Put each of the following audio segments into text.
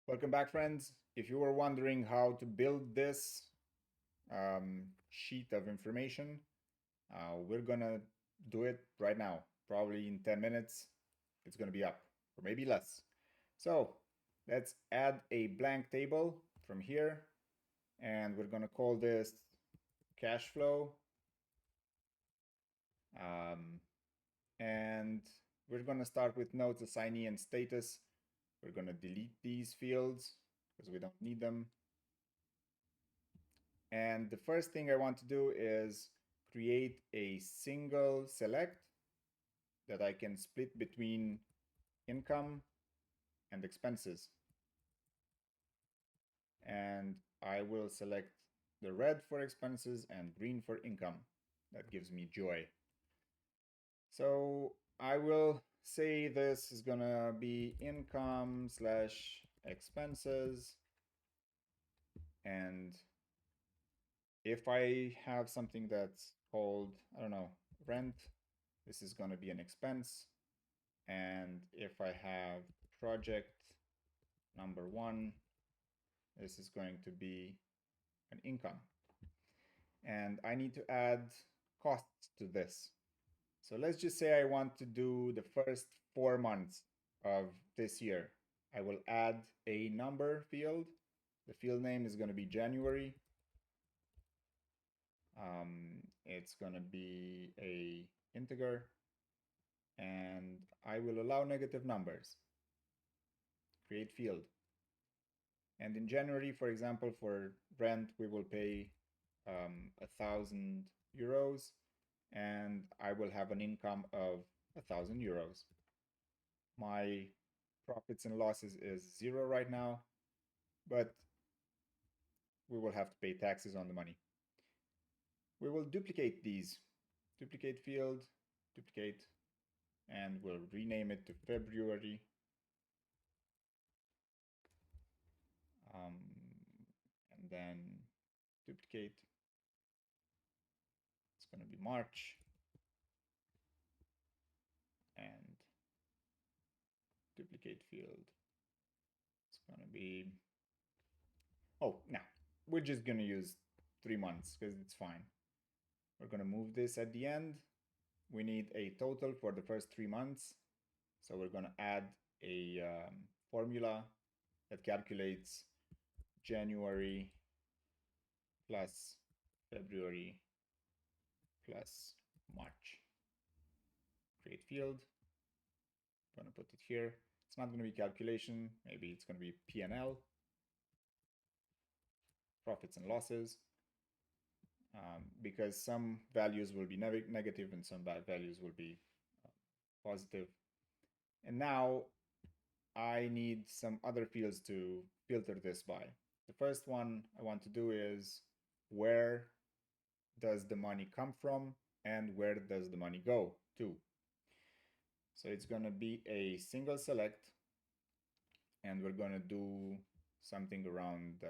Welcome back, friends. If you were wondering how to build this sheet of information, we're gonna do it right now. Probably in 10 minutes, it's gonna be up, or maybe less. So let's add a blank table from here, and we're gonna call this cash flow. And we're gonna start with notes, assignee, and status. We're gonna delete these fields because we don't need them. And the first thing I want to do is create a single select that I can split between income and expenses. And I will select the red for expenses and green for income. That gives me joy. So I will say this is gonna be income slash expenses. And if I have something that's called, I don't know, rent, this is going to be an expense. And if I have project number 1, this is going to be an income. And I need to add costs to this. So let's just say I want to do the first 4 months of this year. I will add a number field. The field name is going to be January. It's going to be a integer, and I will allow negative numbers. Create field. And in January, for example, for rent, we will pay 1,000 euros, and I will have an income of 1,000 euros. My profits and losses is 0 right now, but we will have to pay taxes on the money. We will duplicate these. Duplicate field, duplicate, and we'll rename it to February. And then duplicate. It's going to be March. And duplicate field. It's going to be, oh, no, we're just going to use 3 months because it's fine. We're going to move this at the end. We need a total for the first 3 months. So we're going to add a formula that calculates January plus February plus March. Create field. I'm going to put it here. It's not going to be calculation. Maybe it's going to be P&L, profits and losses, because some values will be negative and some values will be positive. And now I need some other fields to filter this by. The first one I want to do is where does the money come from and where does the money go to. So it's going to be a single select, and we're going to do something around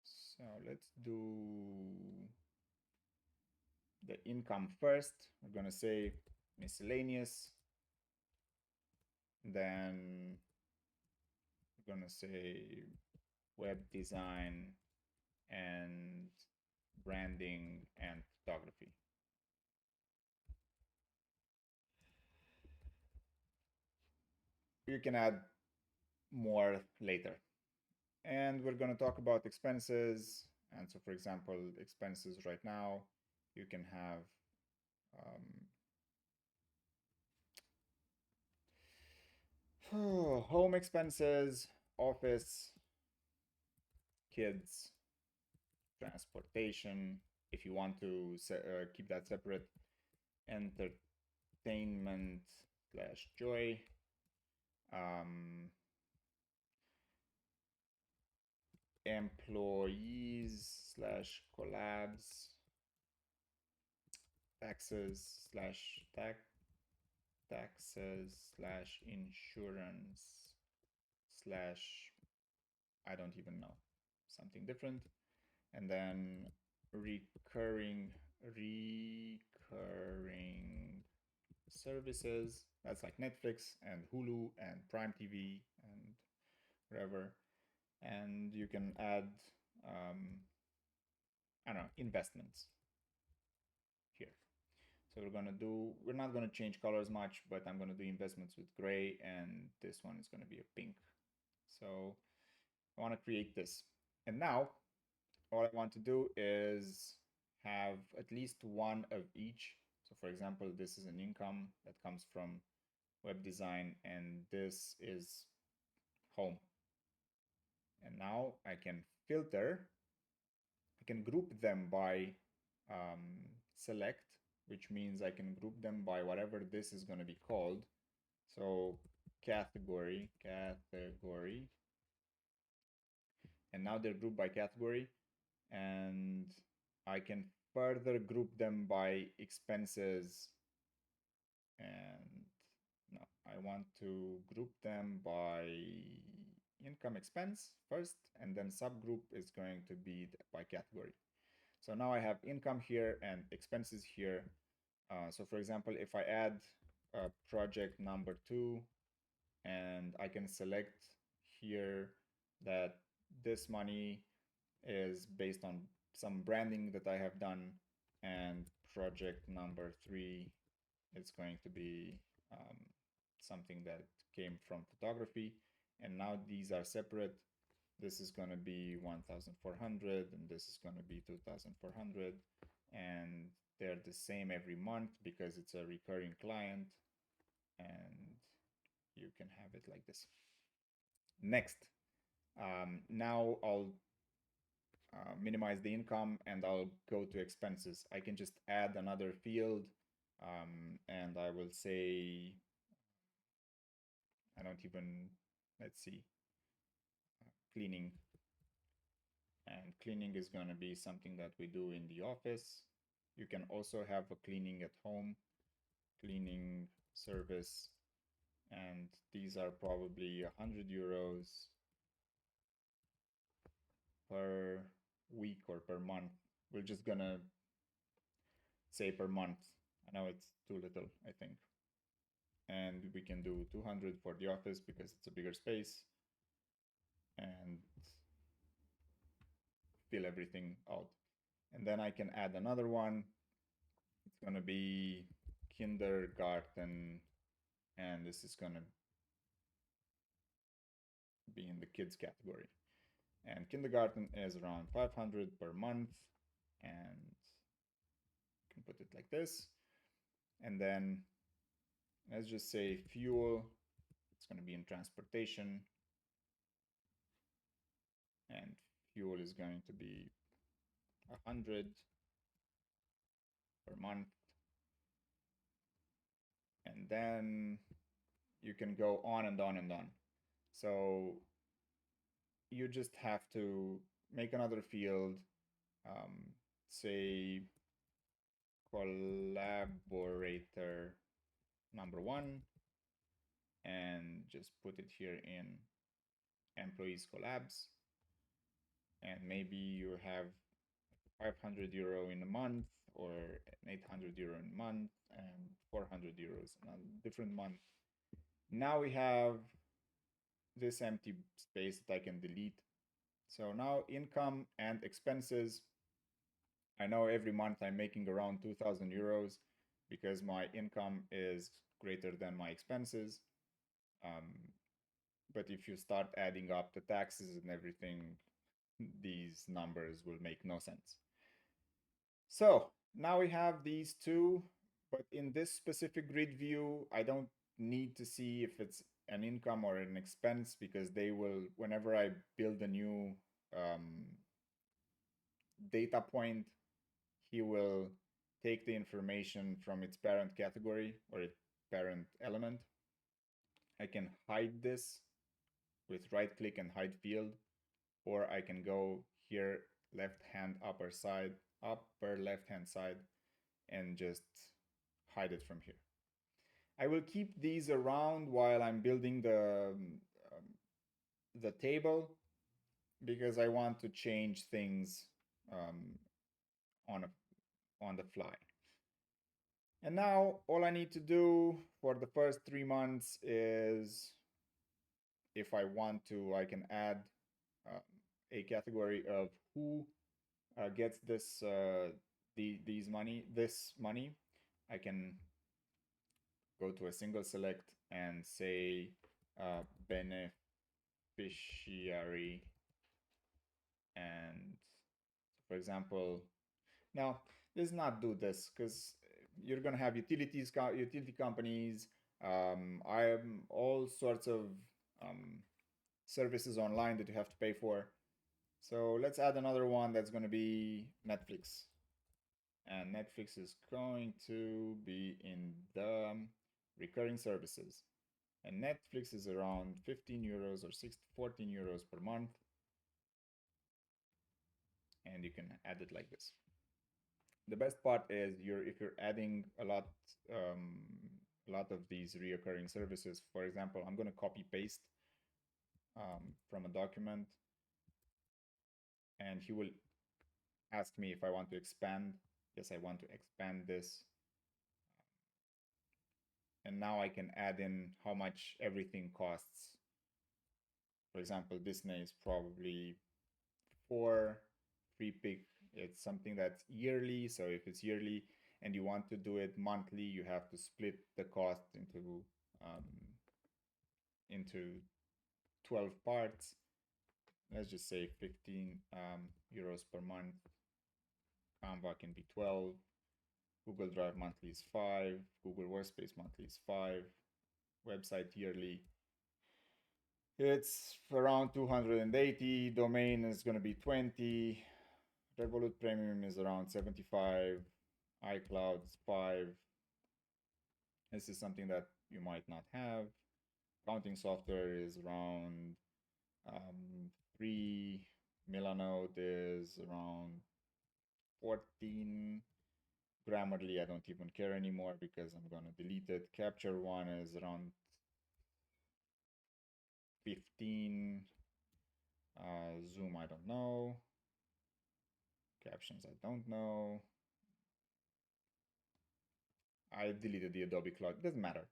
so let's do the income first. We're going to say miscellaneous, then we're going to say web design and branding and photography. You can add more later. And we're going to talk about expenses. And so, for example, expenses right now, you can have home expenses, office, kids, transportation. If you want to keep that separate, entertainment slash joy, employees slash collabs, taxes slash taxes slash insurance slash I don't even know, something different. And then recurring services, that's like Netflix and Hulu and Prime TV and wherever, and you can add, I don't know, investments here. So we're not gonna change colors much, but I'm gonna do investments with gray, and this one is gonna be a pink. So I wanna create this. And now all I want to do is have at least one of each. So for example, this is an income that comes from web design, and this is home. And now I can filter, I can group them by select, which means I can group them by whatever this is going to be called. So category, and now they're grouped by category, and I can further group them by expenses. And no, I want to group them by income expense first, and then subgroup is going to be by category. So now I have income here and expenses here. So for example, if I add project number 2, and I can select here that this money is based on some branding that I have done, and project number 3 is going to be something that came from photography. And now these are separate. This is going to be 1,400, and this is going to be 2,400, and they're the same every month because it's a recurring client, and you can have it like this. Next, now I'll minimize the income, and I'll go to expenses. I can just add another field, and I will say, I don't even, let's see, cleaning. And cleaning is going to be something that we do in the office. You can also have a cleaning at home, cleaning service, and these are probably 100 euros per week or per month. We're just gonna say per month. I know it's too little, I think. And we can do 200 for the office because it's a bigger space, and fill everything out. And then I can add another one. It's gonna be kindergarten, and this is gonna be in the kids category. And kindergarten is around 500 per month, and you can put it like this. And then let's just say fuel, it's going to be in transportation, and fuel is going to be 100 per month. And then you can go on and on and on. So you just have to make another field, say collaborator number 1, and just put it here in employees collabs. And maybe you have 500 euro in a month, or 800 euro in a month, and 400 euros in a different month. Now we have this empty space that I can delete. So now income and expenses. I know every month I'm making around 2,000 euros because my income is greater than my expenses. But if you start adding up the taxes and everything, these numbers will make no sense. So now we have these two, but in this specific grid view, I don't need to see if it's an income or an expense, because they will, whenever I build a new data point, he will take the information from its parent category or its parent element. I can hide this with right click and hide field, or I can go here, left hand upper side, upper left hand side, and just hide it from here. I will keep these around while I'm building the table, because I want to change things on the fly. And now all I need to do for the first 3 months is if I want to, I can add a category of who gets this this money. I can go to a single select and say beneficiary, and for example, now let's not do this because you're gonna have utility companies. I am all sorts of um, services online that you have to pay for. So let's add another one that's going to be Netflix. And Netflix is going to be in the recurring services. And Netflix is around 15 euros or 14 euros per month. And you can add it like this. The best part is if you're adding a lot of these reoccurring services. For example, I'm going to copy paste from a document, and he will ask me if I want to expand. Yes, I want to expand this. And now I can add in how much everything costs. For example, Disney is probably 4 free pick. It's something that's yearly. So if it's yearly and you want to do it monthly, you have to split the cost into 12 parts. Let's just say 15 euros per month. Canva can be 12. Google Drive monthly is 5. Google Workspace monthly is 5. Website yearly, it's around 280. Domain is going to be 20. Revolut Premium is around 75. iCloud is 5. This is something that you might not have. Accounting software is around 3. Milanote is around 14. Grammarly, I don't even care anymore because I'm going to delete it. Capture One is around 15. Zoom, I don't know. Captions, I don't know. I deleted the Adobe Cloud. It doesn't matter.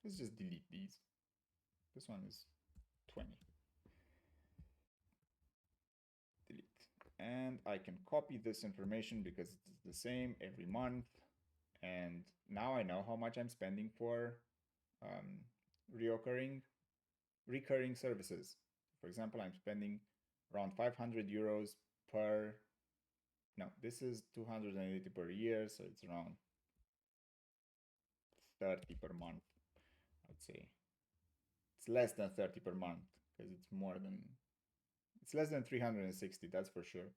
Let's just delete these. This one is 20. Delete. And I can copy this information because it's the same every month. And now I know how much I'm spending for recurring services. For example, I'm spending around 500 euros per, no, this is 280 per year, so it's around 30 per month, I'd say. It's less than 30 per month because it's less than 360, that's for sure.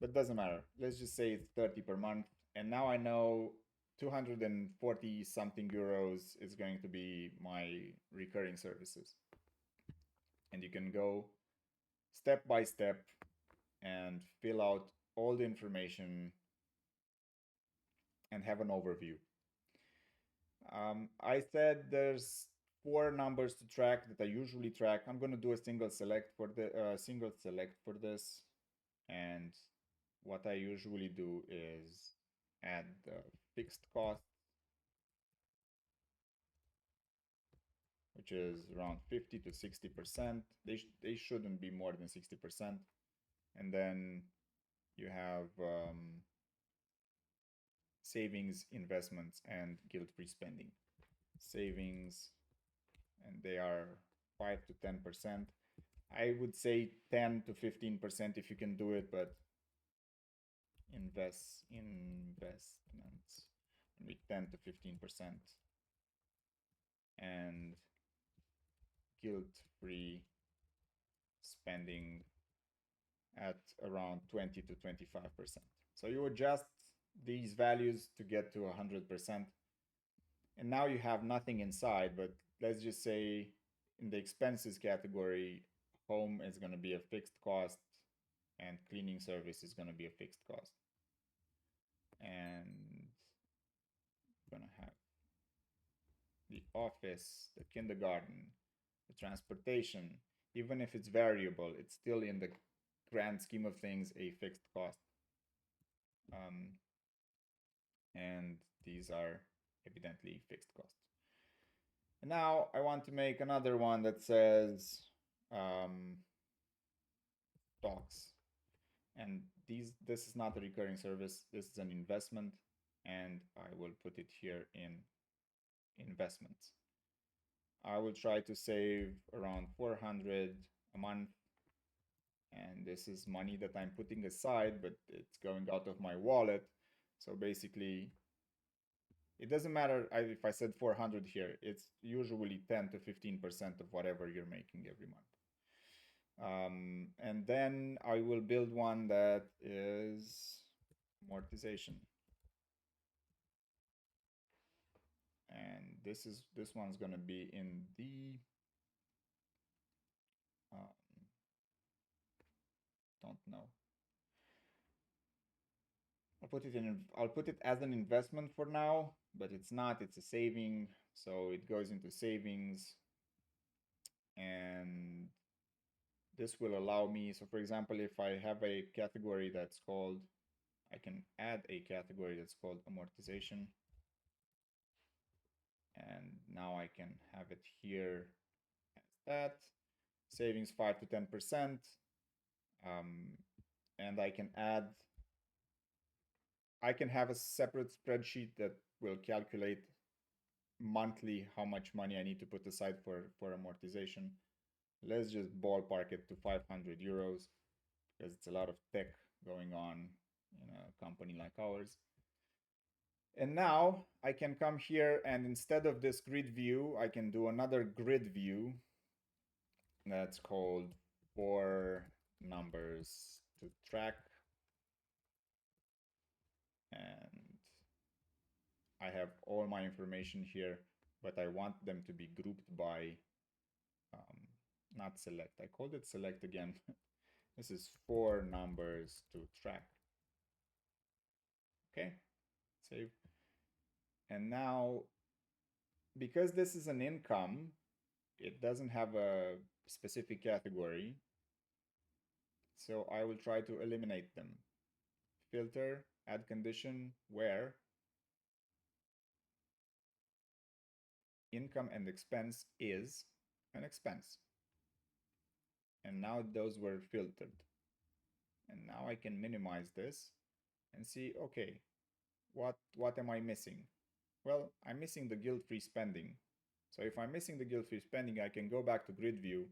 But doesn't matter. Let's just say it's 30 per month. And now I know 240 something euros is going to be my recurring services. And you can go step by step and fill out all the information and have an overview. I said there's 4 numbers to track that I usually track. I'm going to do a single select for this, and what I usually do is add the fixed cost, which is around 50 to 60%. They shouldn't be more than 60%. And then you have savings, investments, and guilt-free spending. Savings, and they are 5 to 10%. I would say 10 to 15% if you can do it, but investments with 10 to 15%, and guilt-free spending at around 20 to 25%. So you adjust these values to get to 100%. And now you have nothing inside, but let's just say in the expenses category, home is going to be a fixed cost and cleaning service is going to be a fixed cost. And we're going to have the office, the kindergarten, the transportation. Even if it's variable, it's still in the grand scheme of things a fixed cost. And these are evidently fixed costs. And now I want to make another one that says um, stocks. And this is not a recurring service. This is an investment, and I will put it here in investments. I will try to save around 400 a month, and this is money that I'm putting aside, but it's going out of my wallet. So basically, it doesn't matter if I said 400 here. It's usually 10 to 15% of whatever you're making every month. And then I will build one that is amortization. And this one's gonna be in the um, don't know. I'll put it as an investment for now, but it's not, it's a saving. So it goes into savings, and this will allow me, so for example, if I have a category that's called, I can add a category that's called amortization. And now I can have it here as that. Savings 5 to 10%. And I can have a separate spreadsheet that will calculate monthly how much money I need to put aside for amortization. Let's just ballpark it to 500 euros because it's a lot of tech going on in a company like ours. And now I can come here, and instead of this grid view, I can do another grid view that's called for numbers to track. And I have all my information here, but I want them to be grouped by, not select. I called it select again. This is for numbers to track. Okay, save. And now, because this is an income, it doesn't have a specific category. So I will try to eliminate them. Filter, add condition, where income and expense is an expense. And now those were filtered. And now I can minimize this and see, okay, what am I missing? Well, I'm missing the guilt-free spending. So if I'm missing the guilt-free spending, I can go back to grid view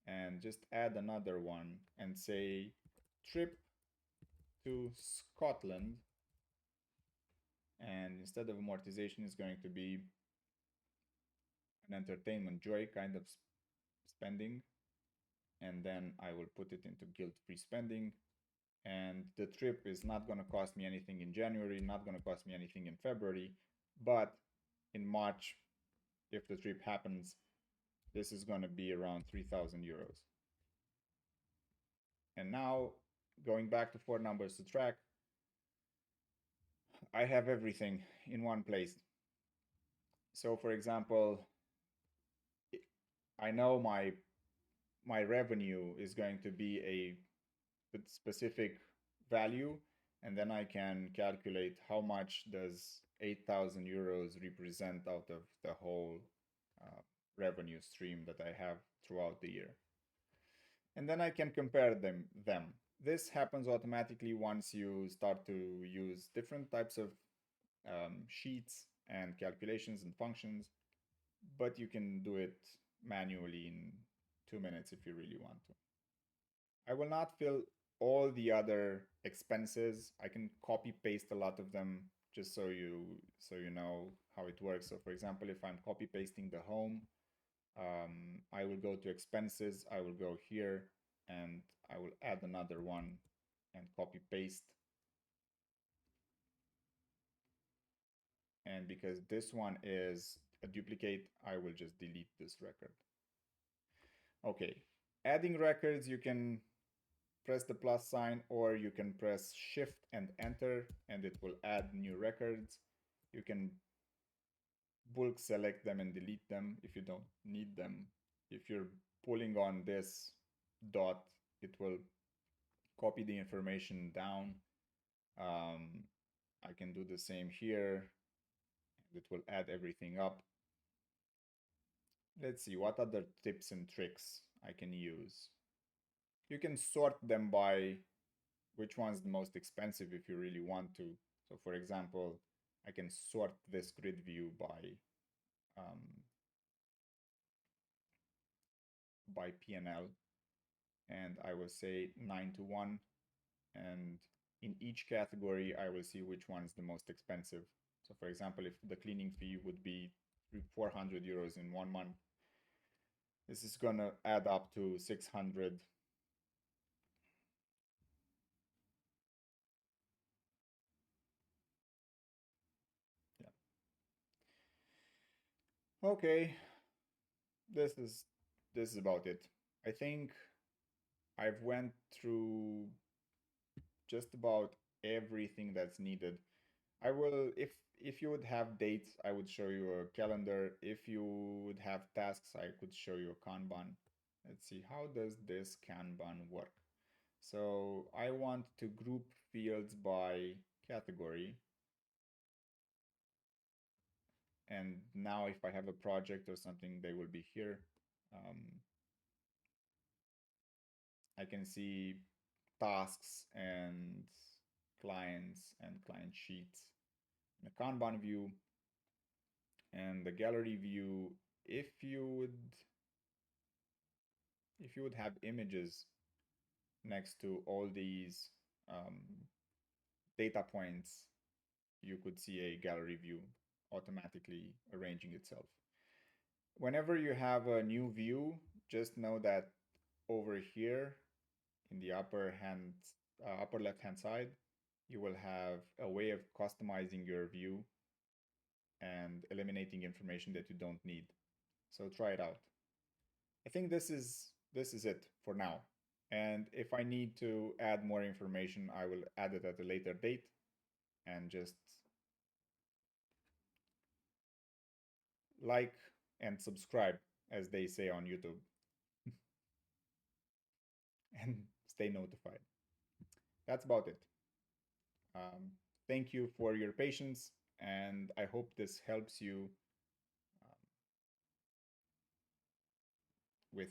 and just add another one and say trip to Scotland. And instead of amortization, is going to be an entertainment joy kind of spending. And then I will put it into guilt-free spending. And the trip is not going to cost me anything in January, not going to cost me anything in February, but in March, if the trip happens, this is going to be around 3,000 euros. And now, going back to four numbers to track, I have everything in one place. So for example, I know my revenue is going to be a specific value, and then I can calculate how much does 8,000 euros represent out of the whole revenue stream that I have throughout the year. And then I can compare them. This happens automatically once you start to use different types of sheets and calculations and functions, but you can do it manually in 2 minutes if you really want to. I will not fill all the other expenses. I can copy paste a lot of them just so you know how it works. So for example, if I'm copy pasting the home, I will go to expenses, I will go here, and I will add another one and copy paste. And because this one is a duplicate, I will just delete this record. Okay, adding records, you can press the plus sign, or you can press shift and enter and it will add new records. You can bulk select them and delete them if you don't need them. If you're pulling on this dot, it will copy the information down. I can do the same here. It will add everything up. Let's see what other tips and tricks I can use. You can sort them by which one's the most expensive if you really want to. So for example, I can sort this grid view um, by P&L, and I will say 9 to 1, and in each category I will see which one's the most expensive. So for example, if the cleaning fee would be 400 euros in 1 month, this is gonna add up to 600. Yeah. Okay, this is this is about it. I think I've went through just about everything that's needed. I will, if you would have dates, I would show you a calendar. If you would have tasks, I could show you a Kanban. Let's see, how does this Kanban work? So I want to group fields by category. And now if I have a project or something, they will be here. I can see tasks and clients and client sheets in a Kanban view, and the gallery view. If you would if you would have images next to all these um, data points, you could see a gallery view automatically arranging itself. Whenever you have a new view, just know that over here in the upper left hand side, you will have a way of customizing your view and eliminating information that you don't need. So try it out. I think this is it for now. And if I need to add more information, I will add it at a later date and just like and subscribe, as they say on YouTube, and stay notified. That's about it. Thank you for your patience, and I hope this helps you um, with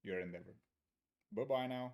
your endeavor. Bye bye now.